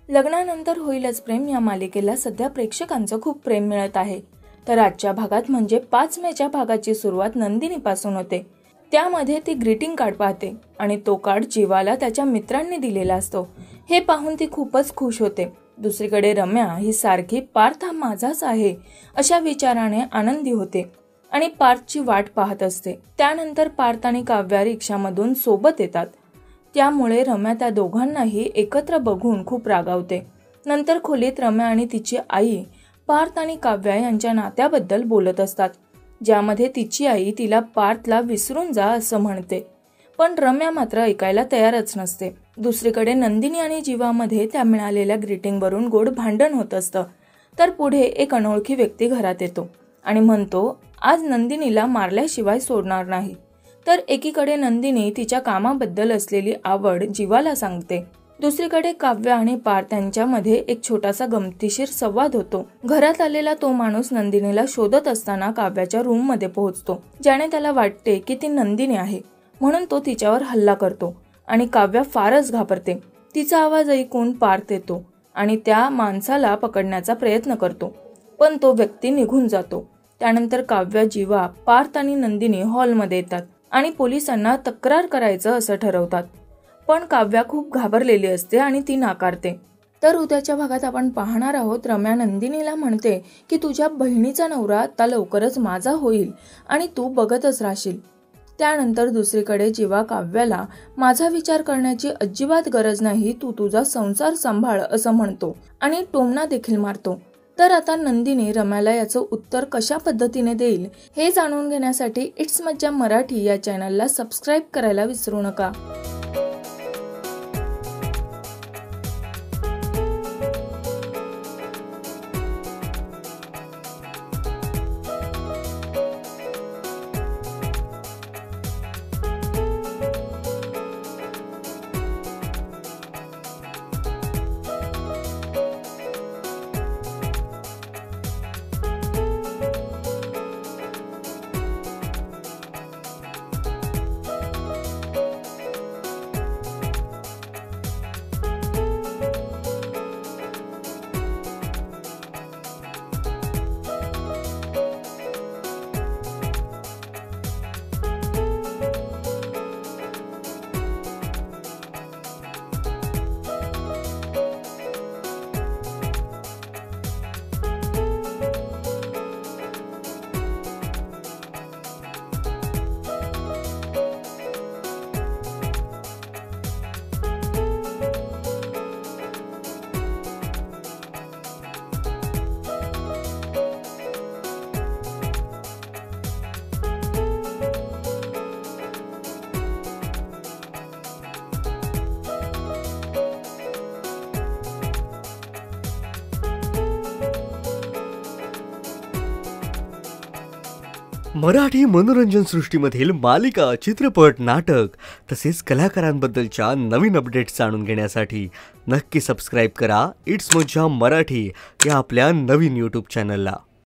लग्नानंतर होईलच प्रेम या मालिकेला सध्या प्रेक्षकांचं खूप प्रेम मिळत आहे। तर आजच्या भागात म्हणजे 5 मेच्या भागाची सुरुवात नंदिनीपासून होते। त्यामध्ये ती ग्रीटिंग कार्ड पाहते आणि तो कार्ड जीवाला त्याच्या मित्रांनी दिलेला असतो। हे पाहून ती खूपच खुश होते। दुसरीकडे रम्या ही सारखी पार्थ हा माझाच आहे अशा विचाराने आनंदी होते आणि पार्थची वाट पाहत असते। त्यानंतर पार्थ आणि काव्या रिक्षामधून सोबत येतात, त्यामुळे रम्या त्या दोघांनाही एकत्र बघून खूप रागावते। नंतर खोलीत रम्या आणि तिची आई पार्थ आणि काव्या यांच्या नात्याबद्दल बोलत असतात, ज्यामध्ये तिची आई तिला पार्थला विसरून जा असं म्हणते, पण रम्या मात्र ऐकायला तयारच नसते। दुसरीकडे नंदिनी आणि जीवामध्ये त्या मिळालेल्या ग्रीटिंगवरून गोड भांडण होत असतं। तर पुढे एक अनोळखी व्यक्ती घरात येतो आणि म्हणतो आज नंदिनीला मारल्याशिवाय सोडणार नाही। तर एकीकडे नंदिनी तिच्या कामाबद्दल असलेली आवड जीवाला सांगते। दुसरीकडे काव्या आणि पार्थ यांच्यामध्ये एक छोटासा गमतीशीर संवाद होतो। घरात आलेला तो माणूस नंदिनीला शोधत असताना काव्याच्या रूम मध्ये पोहोचतो, ज्याने त्याला वाटते की ती नंदिनी आहे, म्हणून तो तिच्यावर हल्ला करतो आणि काव्या फारच घाबरते। तिचा आवाज ऐकून पार्थ येतो आणि त्या माणसाला पकडण्याचा प्रयत्न करतो, पण तो व्यक्ती निघून जातो। त्यानंतर काव्या, जीवा, पार्थ आणि नंदिनी हॉलमध्ये येतात आणि पोलिसांना तक्रार करायचं असं ठरवतात, पण काव्या खूप घाबरलेली असते आणि ती नाकारते। तर उद्याच्या भागात आपण पाहणार आहोत रम्या नंदिनीला म्हणते की तुझ्या बहिणीचा नवरा आता लवकरच माझा होईल आणि तू बघतच राहशील। त्यानंतर दुसरीकडे जीवा काव्याला माझा विचार करण्याची अजिबात गरज नाही, तू तुझा संसार सांभाळ असं म्हणतो आणि टोमणा देखील मारतो। तर आता नंदिनी रम्याला याचं उत्तर कशा पद्धतीने देईल हे जाणून घेण्यासाठी इट्स मज्जा मराठी या चॅनलला सबस्क्राईब करायला विसरू नका। मराठी मनोरंजन सृष्टीमधील मालिका, चित्रपट, नाटक तसेच कलाकारांबद्दलच्या नवीन अपडेट्स जाणून घेण्यासाठी नक्की सबस्क्राईब करा इट्स मज्जा मराठी या आपल्या नवीन YouTube चॅनलला।